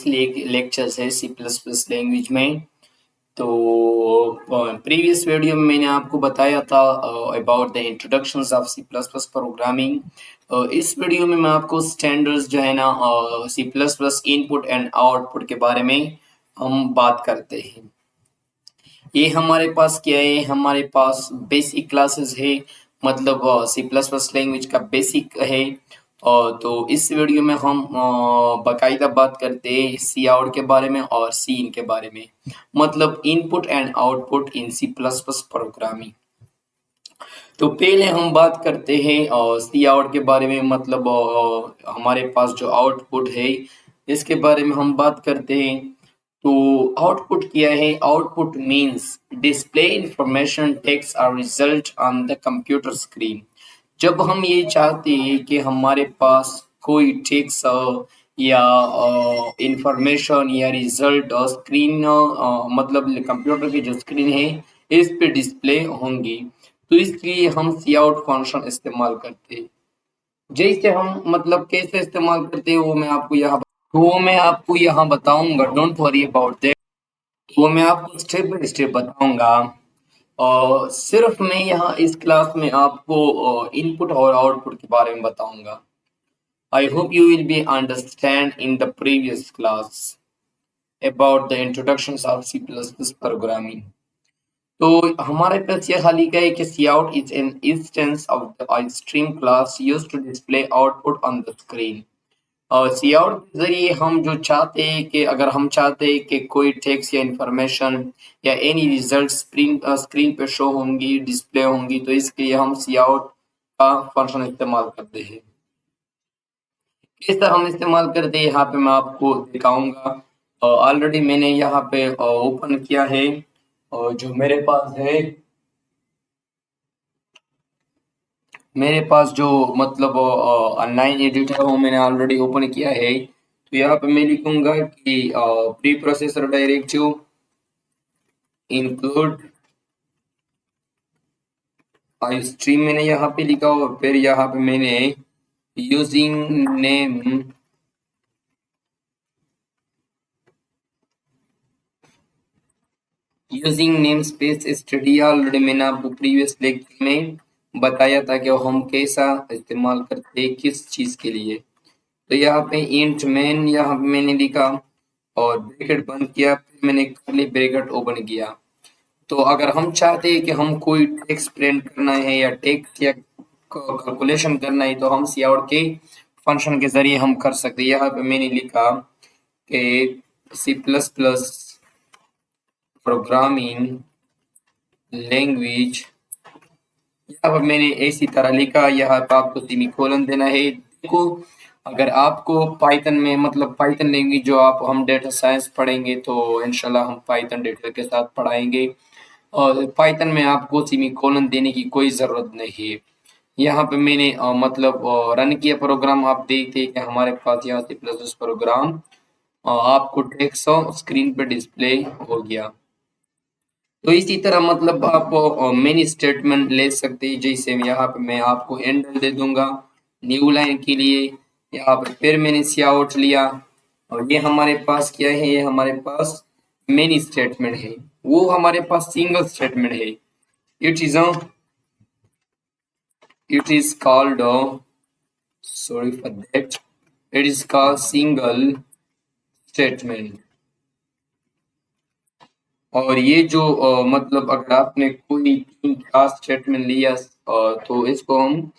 Lectures है सी plus plus language में। तो प्रीवियस वीडियो में मैंने आपको बताया था about the introductions of C plus plus programming. इस वीडियो में मैं आपको स्टैंडर्ड्स जो है ना C plus plus input and output के बारे में हम बात करते हैं। ये हमारे पास क्या है, हमारे पास बेसिक क्लासेस है, मतलब सी प्लस प्लस लैंग्वेज का बेसिक है। और तो इस वीडियो में हम बाकायदा बात करते हैं सी आउट के बारे में और सी इन के बारे में, मतलब input and output in C plus plus programming. तो पहले हम बात करते हैं सी आउट के बारे में, मतलब हमारे पास जो आउटपुट है इसके बारे में हम बात करते हैं। तो आउटपुट क्या है? Output means display information text और result on the computer screen. जब हम ये चाहते हैं कि हमारे पास कोई टेक्स्ट या इंफॉर्मेशन या रिजल्ट स्क्रीन, मतलब कंप्यूटर की जो स्क्रीन है इस पे डिस्प्ले होंगी, तो इसलिए हम सी आउट फंक्शन इस्तेमाल करते हैं। जैसे हम मतलब कैसे इस्तेमाल करते हैं वो मैं आपको यहाँ बताऊंगा। Don't worry about that. वो मैं आपको स्टेप बाय स्टेप बताऊंगा। और सिर्फ मैं यहाँ इस क्लास में आपको इनपुट और आउटपुट के बारे में बताऊंगा। I hope you will be understand in the previous class about the introductions of C++ programming. तो हमारे पास यह तालिका है कि cout is an instance of the stream class used to display output on the screen। और cout के जरिए हम जो चाहते हैं कि अगर हम चाहते हैं कि कोई टेक्स्ट या इंफॉर्मेशन या एनी रिजल्ट स्क्रीन पे शो होंगी, डिस्प्ले होंगी, तो इसके लिए हम cout का फंक्शन इस्तेमाल करते हैं। किस तरह हम इस्तेमाल करते हैं यहाँ पे मैं आपको दिखाऊंगा। ऑलरेडी मैंने यहाँ पे ओपन किया है और जो मेरे पास जो मतलब ऑनलाइन एडिटर वो मैंने ऑलरेडी ओपन किया है। तो यहाँ पे मैं लिखूंगा कि pre processor directive include stream मैंने यहाँ पे लिखा और फिर यहाँ पे मैंने using name space study. Already मैंने आपको प्रीवियस लेक्चर में बताया था कि हम कैसा इस्तेमाल करते हैं किस चीज के लिए। तो यहाँ पे इंट मैन यहाँ पे मैंने लिखा और ब्रैकेट बंद किया, फिर मैंने कर्ली ब्रैकेट ओपन किया। तो अगर हम चाहते हैं कि हम कोई टेक्स्ट प्रिंट करना है या टेक्स्ट या कैलकुलेशन करना है तो हम सी आउट के फंक्शन के जरिए हम कर सकते हैं। यहाँ पे मैंने लिखा कि C plus plus programming language, यहाँ पर मैंने इसी तरह लिखा। यहाँ पर आपको सेमीकोलन देना है। देखो, अगर आपको पाइथन में मतलब पाइथन लैंग्वेज जो हम डेटा साइंस पढ़ेंगे तो इंशाल्लाह हम पाइथन डेटा के साथ पढ़ाएंगे, और पाइथन में आपको सेमीकोलन देने की कोई ज़रूरत नहीं है। यहाँ पे मैंने मतलब रन किया प्रोग्राम। आप देखते हैं कि हमारे पास यहाँ सी प्लस प्लस प्रोग्राम आपको टेक्स्ट स्क्रीन पे डिस्प्ले हो गया। तो इसी तरह मतलब आप मेनी स्टेटमेंट ले सकते हैं। जैसे यहाँ पे मैं आपको एंडल दे दूंगा न्यू लाइन के लिए। यहाँ पे फिर मैंने सी आउट लिया और ये हमारे पास क्या है, ये हमारे पास मेनी स्टेटमेंट है। वो हमारे पास सिंगल स्टेटमेंट है। It is called sorry for that, it is called single statement. और ये जो मतलब अगर आपने कोई तीन क्लास स्टेटमेंट लिया तो इसको हम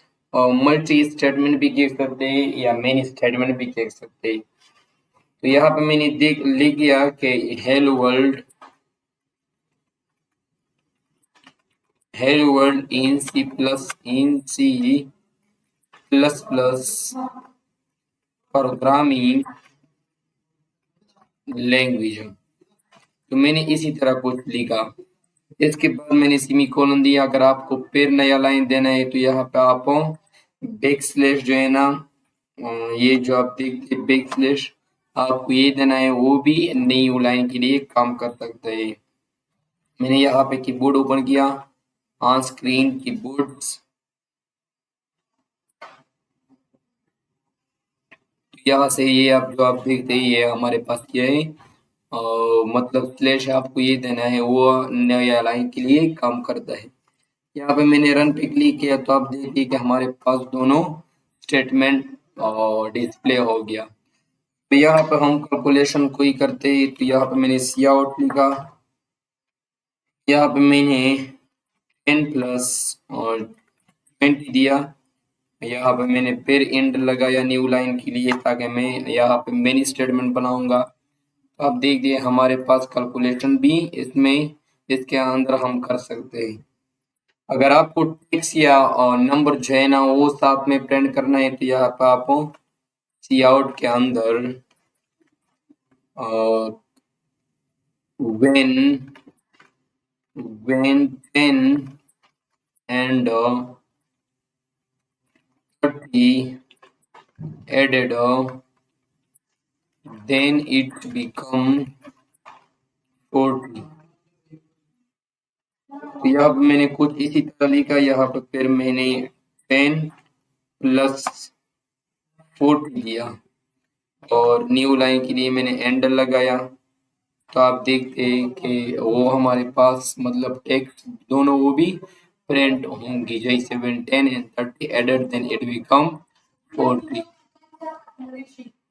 मल्टी स्टेटमेंट भी कह सकते हैं या मेनी स्टेटमेंट भी कह सकते हैं। तो यहाँ पे मैंने लिख दिया कि hello world in C plus plus programming language. तो मैंने इसी तरह कुछ लिखा। इसके बाद मैंने सेमीकोलन दिया। अगर आपको फिर नया लाइन देना है तो यहाँ पे आप बैक स्लैश जो है ना, ये जो आप देखते हैं बैक स्लैश, आपको ये देना है, वो भी नई लाइन के लिए काम कर सकता है। मैंने यहाँ पे कीबोर्ड ओपन किया, ऑन स्क्रीन यहाँ से ये आप देखते हैं ये हमारे पास ये है मतलब स्लैश आपको ये देना है, वो नया लाइन के लिए काम करता है। यहाँ पे मैंने रन पे क्लिक किया तो आप देखिए कि हमारे पास दोनों स्टेटमेंट डिस्प्ले हो गया। तो यहाँ पे हम कैलकुलेशन कोई करते हैं तो यहाँ पे मैंने सी आउट लिखा, यहाँ पे मैंने 10 प्लस और 20 दिया, यहाँ पे मैंने फिर इंड लगाया न्यू लाइन के लिए ताकि मैं यहाँ पे मेनी स्टेटमेंट बनाऊंगा। तो आप देखिए हमारे पास कैलकुलेशन भी इसमें इसके अंदर हम कर सकते हैं। अगर आपको टेक्स्ट या नंबर जो है ना वो साथ में प्रिंट करना है तो यहाँ पे आप सी आउट के अंदर when 10 and 30 added then it become 40। तो यहाँ पे मैंने कुछ इसी तरह लिखा, यहाँ पे फिर मैंने 10 प्लस 40 दिया और न्यू लाइन के लिए मैंने एंडर लगाया। तो आप देखते हैं कि वो हमारे पास मतलब टेक्स्ट दोनों वो भी प्रिंट होंगी, जैसे when 10 and 30 added then it become 40।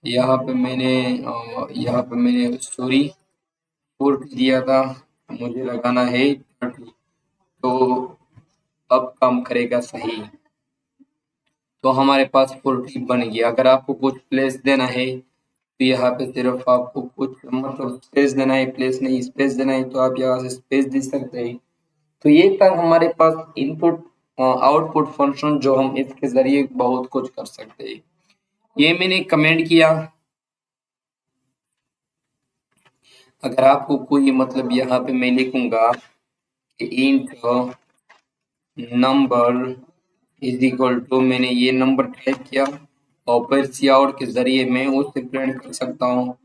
यहाँ पे मैंने सॉरी 40 दिया था, मुझे लगाना है 30। तो अब काम करेगा सही, तो हमारे पास 40 बन गया। अगर आपको कुछ प्लेस देना है तो यहाँ पे सिर्फ आपको कुछ मतलब स्पेस देना है, प्लेस नहीं स्पेस देना है, तो आप यहाँ से स्पेस दे सकते हैं। तो ये था हमारे पास इनपुट आउटपुट फंक्शन, जो हम इसके जरिए बहुत कुछ कर सकते हैं। ये मैंने कमेंट किया। अगर आपको कोई मतलब यहाँ पे मैं लिखूंगा कि int number is equal to, मैंने ये नंबर टाइप किया और फिर सी आउट के जरिए मैं उससे प्रिंट कर सकता हूँ।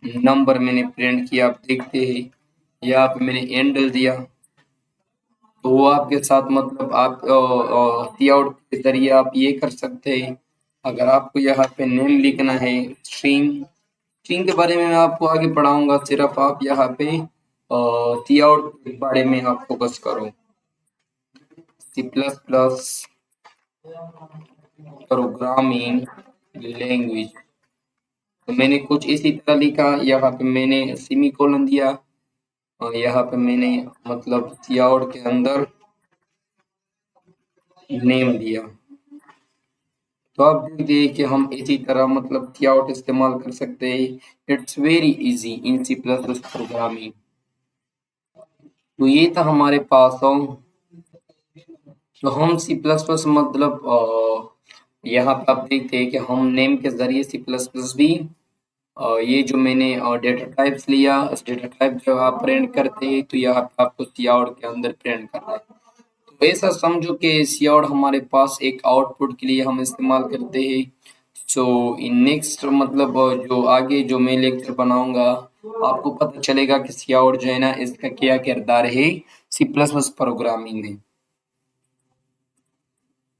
नंबर मैंने प्रिंट किया, आप देखते हैं यहाँ पे मैंने एंडल दिया, तो वो आपके साथ मतलब आप सी आउट के जरिए आप ये कर सकते हैं। अगर आपको यहाँ पे नेम लिखना है, स्ट्रिंग स्ट्रिंग के बारे में मैं आपको आगे पढ़ाऊंगा, सिर्फ आप यहाँ पे सी आउट के बारे में आप फोकस करो। C++ प्रोग्रामिंग लैंग्वेज, तो मैंने कुछ इसी तरह लिखा, यहाँ पे मैंने सेमीकोलन दिया और यहाँ पे मैंने मतलब सी आउट के अंदर नेम दिया। तो आप देखिए कि हम इसी तरह मतलब सी आउट इस्तेमाल कर सकते हैं। It's very easy in C++ programming. तो ये था हमारे पास तो हम C++ मतलब यहाँ पे आप देखते हैं कि हम नेम के जरिए C++ भी ये जो मैंने डेटा टाइप्स लिया, उस डेटा टाइप जब आप प्रिंट करते हैं तो यहाँ पे आपको सी आउट के अंदर प्रिंट करना है। तो ऐसा समझो कि सी आउट हमारे पास एक आउटपुट के लिए हम इस्तेमाल करते हैं। सो इन नेक्स्ट मतलब जो आगे जो मैं लेक्चर बनाऊंगा आपको पता चलेगा कि सी आउट जो है ना इसका क्या किरदार है C++ प्रोग्रामिंग में।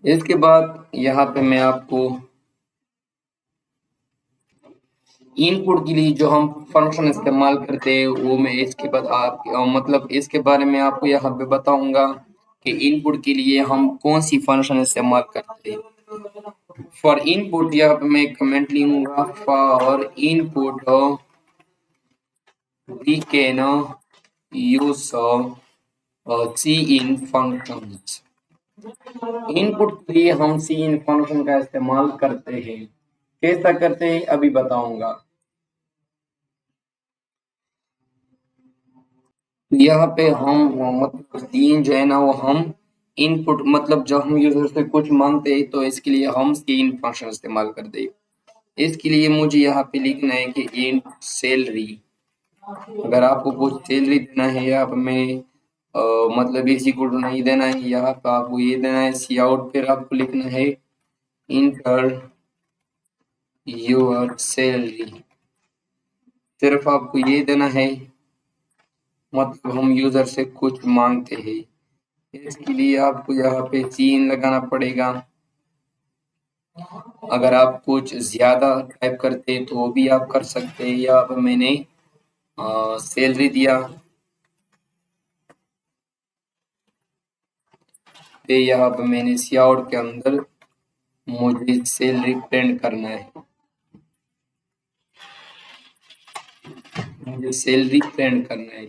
इसके बाद यहाँ पे मैं आपको इनपुट के लिए जो हम फंक्शन इस्तेमाल करते हैं वो मैं इसके बाद आप मतलब इसके बारे में आपको यहाँ पे बताऊंगा कि इनपुट के लिए हम कौन सी फंक्शन इस्तेमाल करते हैं। फॉर इनपुट यहाँ पे मैं कमेंट लिखूंगा, for input we can use cin functions. Input के लिए हम सी इन फंक्शन का इस्तेमाल करते हैं। कैसा करते हैं अभी बताऊंगा। यहाँ पे हम मतलब सीन जो है ना वो हम इनपुट मतलब जब हम यूजर से कुछ मांगते हैं तो इसके लिए हम सीन फंक्शन इस्तेमाल करते हैं। इसके लिए मुझे यहाँ पे लिखना है कि इंट सैलरी। अगर आपको कुछ सैलरी देना है यहाँ पे मैं मतलब इसी को नहीं देना है, यहाँ पे आपको ये देना है सी आउट, फिर आपको लिखना है इंटर योर सैलरी, सिर्फ आपको ये देना है मतलब हम यूजर से कुछ मांगते हैं। इसके लिए आपको यहाँ पे सीन लगाना पड़ेगा। अगर आप कुछ ज़्यादा टाइप करते तो वो भी आप कर सकते हैं। यहाँ पे मैंने सैलरी दिया, फिर यहाँ पे मैंने सियाउट के अंदर मुझे सैलरी प्रिंट करना है, मुझे सैलरी प्रिंट करना है।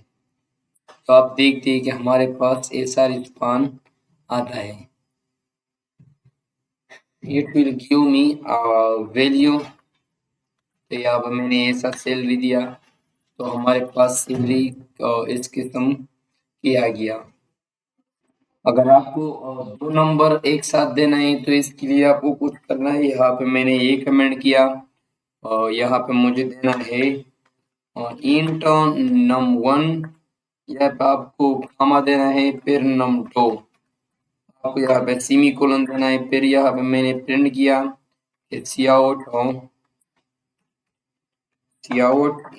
तो आप देखते हैं कि हमारे पास ऐसा रिस्पॉन्स आता है। It will give me value. तो यहाँ पर मैंने ऐसा सैलरी दिया, तो हमारे पास सैलरी इस किस्म की आ गया। अगर आपको दो नंबर एक साथ देना है तो इसके लिए आपको कुछ करना है। यहाँ पे मैंने ये कमेंट किया, यहाँ पे मुझे देना है इंट num1, यहाँ पे आपको कॉमा देना है, फिर num2, आपको यहाँ पे सेमी कोलन देना है। फिर यहाँ पे मैंने प्रिंट किया कि सियाउट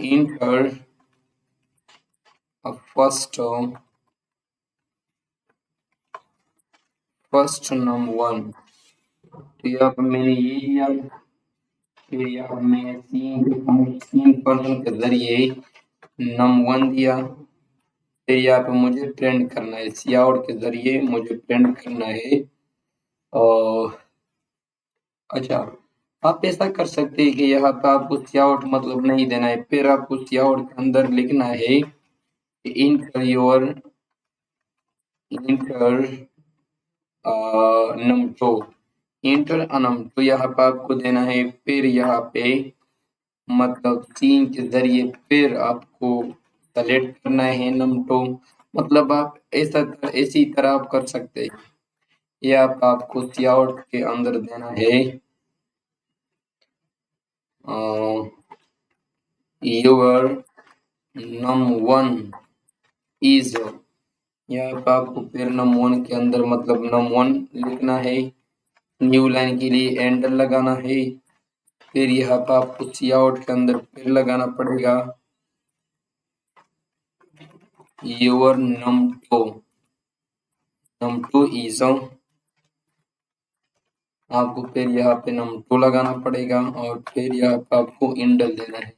इंटर फर्स्ट num1। तो यहाँ पे मैंने ये लिया, फिर यहाँ पे मैंने सीन फंक्शन के जरिए num1 दिया। फिर यहाँ पे मुझे प्रिंट करना है, सियाउट के जरिए मुझे प्रिंट करना है। और अच्छा, आप ऐसा कर सकते हैं कि यहाँ पे आपको सियाउट मतलब नहीं देना है, फिर आपको सियाउट के अंदर लिखना है इंटर num2, इंटर num2 यहाँ पे आपको देना है। फिर यहाँ पे मतलब सीन के जरिए फिर आपको सेलेक्ट करना है num2। मतलब आप इसी तरह आप कर सकते हैं। ये आपको सियाउट के अंदर देना है योर num1 इज, यहाँ पे आपको फिर num1 के अंदर मतलब num1 लिखना है, न्यू लाइन के लिए एंटर लगाना है। फिर यहाँ पे आपको सियाउट के अंदर फिर लगाना पड़ेगा योर num2 इज, आपको फिर यहाँ पे num2 लगाना पड़ेगा और फिर यहाँ पे आपको इंडल देना है।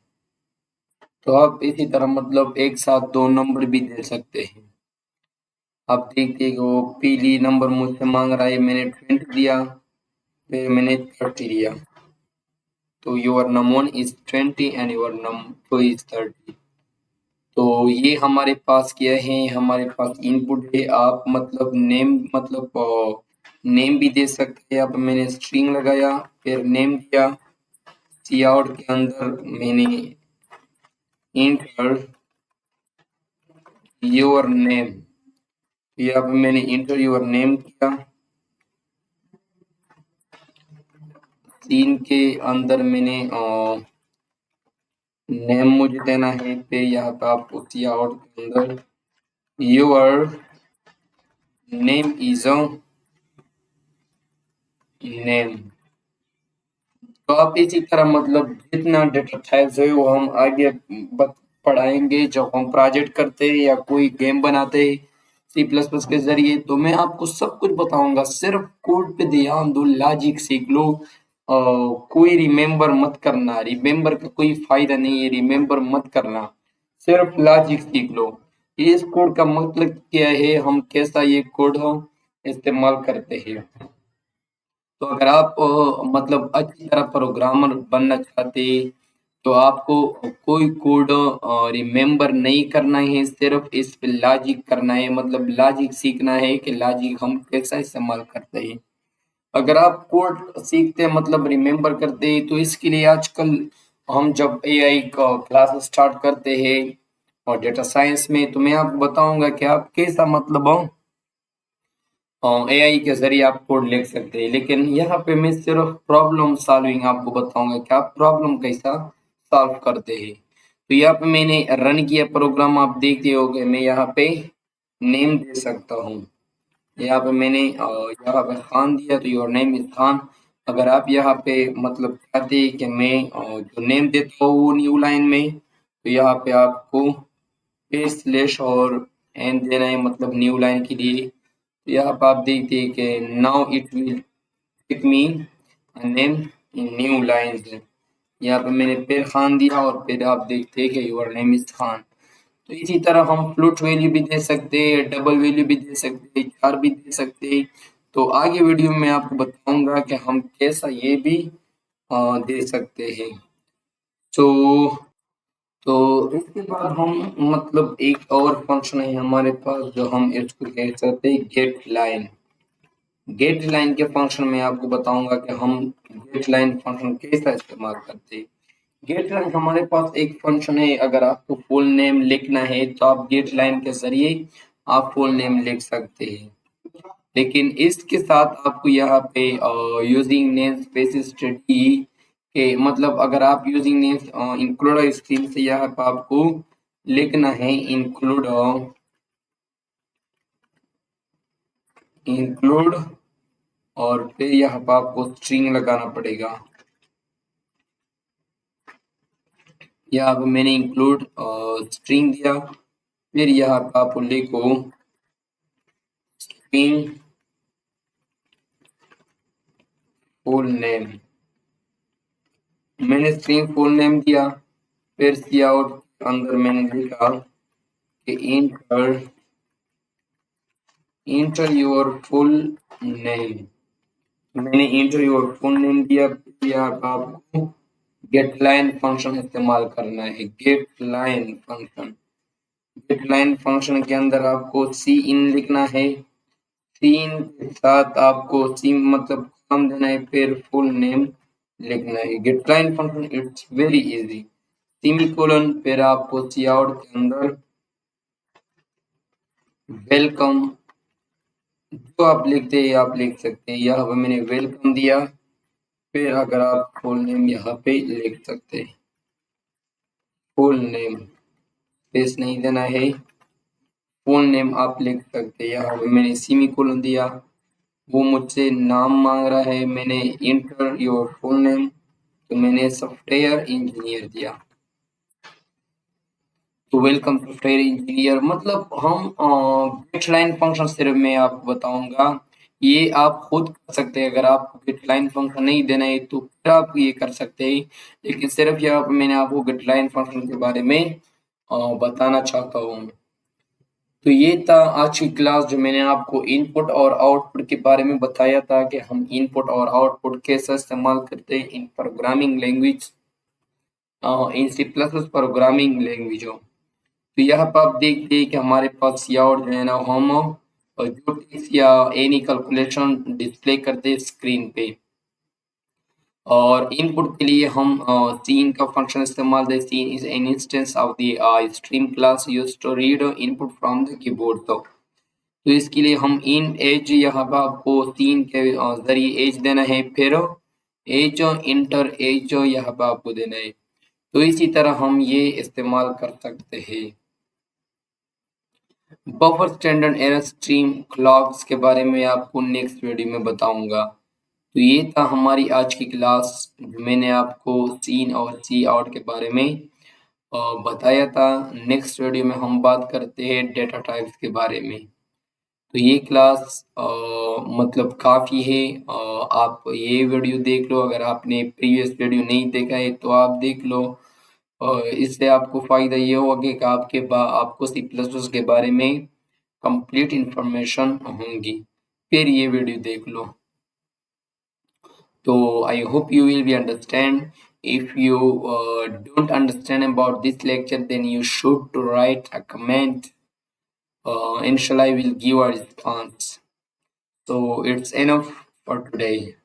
तो आप इसी तरह मतलब एक साथ दो नंबर भी दे सकते हैं। आप देखते हैं कि वो पीली नंबर मुझसे मांग रहा है, मैंने 20 दिया, फिर मैंने 30 दिया। तो your num1 is 20 and your num2 is 30। तो ये हमारे पास क्या है, हमारे पास इनपुट है। आप मतलब नेम भी दे सकते हैं। यहाँ पे मैंने स्ट्रिंग लगाया, फिर नेम दिया, सियाउट के अंदर मैंने इंटर योर नेम, यहाँ पे मैंने इंटर योर नेम किया, सीन के अंदर मैंने नेम मुझे देना है। फिर यहाँ पे आपको सियाउट के अंदर योर नेम इज नेम। तो आप इसी तरह मतलब जितना डेटा टाइप्स है वो हम आगे पढ़ाएंगे जब हम प्रोजेक्ट करते हैं या कोई गेम बनाते हैं C++ के जरिए। तो मैं आपको सब कुछ बताऊंगा, सिर्फ कोड पे ध्यान दो, लॉजिक सीख लो। कोई रिमेम्बर मत करना, रिमेम्बर का कोई फायदा नहीं है, रिमेम्बर मत करना, सिर्फ लॉजिक सीख लो। इस कोड का मतलब क्या है, हम कैसा ये कोड हम इस्तेमाल करते हैं। तो अगर आप मतलब अच्छी तरह प्रोग्रामर बनना चाहते हैं तो आपको कोई कोड रिमेम्बर नहीं करना है, सिर्फ इस पे लॉजिक करना है, मतलब लॉजिक सीखना है कि लॉजिक हम कैसा इस्तेमाल करते हैं। अगर आप कोड सीखते हैं मतलब रिमेम्बर करते हैं तो इसके लिए आजकल हम जब AI का क्लास स्टार्ट करते हैं और डेटा साइंस में, तो मैं आपको बताऊंगा कि आप कैसा मतलब AI के जरिए आप कोड लिख सकते हैं। लेकिन यहाँ पे मैं सिर्फ प्रॉब्लम सॉल्विंग आपको बताऊंगा कि आप प्रॉब्लम कैसा सॉल्व करते हैं। तो यहाँ पे मैंने रन किया प्रोग्राम, आप देखते होंगे मैं यहाँ पे नेम दे सकता हूँ। यहाँ पे मैंने यहाँ पे खान दिया तो योर नेम इज खान। अगर आप यहाँ पे मतलब चाहते हैं कि मैं जो नेम देता हूँ वो न्यू लाइन में, तो यहाँ पे आपको स्लैश और एन देना है मतलब न्यू लाइन के लिए। तो यहाँ पे आप देखते हैं कि now it will take me name in new lines. यहाँ पे मैंने फिर खान दिया और फिर आप देखते हैं कि योर नेम इज खान। तो इसी तरह हम फ्लूट वैल्यू भी दे सकते हैं, डबल वैल्यू भी दे सकते हैं, चार भी दे सकते हैं। तो आगे वीडियो में आपको बताऊंगा कि हम कैसा ये भी दे सकते हैं। तो तो इसके बाद हम मतलब एक और फंक्शन है हमारे पास जो हम इसको कह सकते हैं गेट लाइन। गेट लाइन के फंक्शन में आपको बताऊंगा कि हम गेट लाइन फंक्शन कैसा इस्तेमाल करते हैं। गेट लाइन हमारे पास एक फंक्शन है, अगर आपको फुल नेम लिखना है तो आप गेट लाइन के जरिए आप फुल नेम लिख सकते हैं। लेकिन इसके साथ आपको यहाँ पे यूजिंग नेम स्पेस स्टडी के मतलब अगर आप यूजिंग नेम इंक्लूड स्ट्रीम से यहाँ पे आपको लिखना है इंक्लूड और फिर यहाँ पे आपको स्ट्रिंग लगाना पड़ेगा। यहाँ पे मैंने इंक्लूड स्ट्रिंग दिया, फिर यहाँ पे आप लिखो स्ट्रिंग फुल नेम। मैंने स्ट्रिंग फुल नेम दिया, फिर सी आउट अंदर मैंने लिखा कि इंटर योर फुल नेम। मैंने इंटर योर फुल नेम दिया, फिर यहाँ पे आपको गेट लाइन फंक्शन इस्तेमाल करना है। Getline function, getline function के अंदर आपको सी इन लिखना है, सी इन के साथ आपको सी मतलब काम देना है, फिर फुल नेम लिखना है। Getline function it's very easy, semicolon फिर आपको सी आउट के अंदर वेलकम जो आप लिखते हैं आप लिख सकते हैं। यहाँ पे मैंने वेलकम दिया, फिर अगर आप फुल नेम यहाँ पे लिख सकते हैं। फुल नेम स्पेस नहीं देना है, फुल नेम आप लिख सकते हैं। यहाँ पे मैंने सेमीकोलन दिया, वो मुझसे नाम मांग रहा है, मैंने इंटर योर फुल नेम तो मैंने सॉफ्टवेयर इंजीनियर दिया। तो वेलकम सॉफ्टवेयर इंजीनियर मतलब हम गेट लाइन फंक्शन सिर्फ मैं आपको बताऊंगा, ये आप खुद कर सकते हैं। अगर आपको गेट लाइन फंक्शन नहीं देना है तो फिर आप ये कर सकते हैं, लेकिन सिर्फ यहाँ पे मैंने आपको गेट लाइन फंक्शन के बारे में बताना चाहता हूँ। तो ये था आज की क्लास जो मैंने आपको इनपुट और आउटपुट के बारे में बताया था कि हम इनपुट और आउटपुट कैसे इस्तेमाल करते हैं इन प्रोग्रामिंग लैंग्वेज, इन सी प्लस प्लस प्रोग्रामिंग लैंग्वेजों। तो यहाँ पर आप देखते हैं कि हमारे पास सियाउट जो है ना हम जो टेक्स्ट या एनी कैलकुलेशन डिस्प्ले करते हैं स्क्रीन पे, और इनपुट के लिए हम सीन का फंक्शन इस्तेमाल करते हैं। Cin is an instance of the stream class used to read input from the keyboard. तो इसके लिए हम इन एज यहाँ पर आपको सीन के जरिए एज देना है, फिर एज इंटर एज यहाँ पर आपको देना है। तो इसी तरह हम ये इस्तेमाल कर सकते हैं। Buffer standard error stream clocks के बारे में आपको नेक्स्ट वीडियो में बताऊंगा। तो ये था हमारी आज की क्लास जो मैंने आपको सीन और सी आउट के बारे में बताया था। नेक्स्ट वीडियो में हम बात करते हैं डेटा टाइप्स के बारे में। तो ये क्लास मतलब काफ़ी है, आप ये वीडियो देख लो। अगर आपने प्रीवियस वीडियो नहीं देखा है तो आप देख लो, इससे आपको फ़ायदा ये होगा कि आपको सी प्लस प्लस के बारे में कंप्लीट इंफॉर्मेशन होंगी। फिर ये वीडियो देख लो। So I hope you will be understand. If you don't understand about this lecture, then you should to write a comment. Inshallah, I will give a response. So it's enough for today.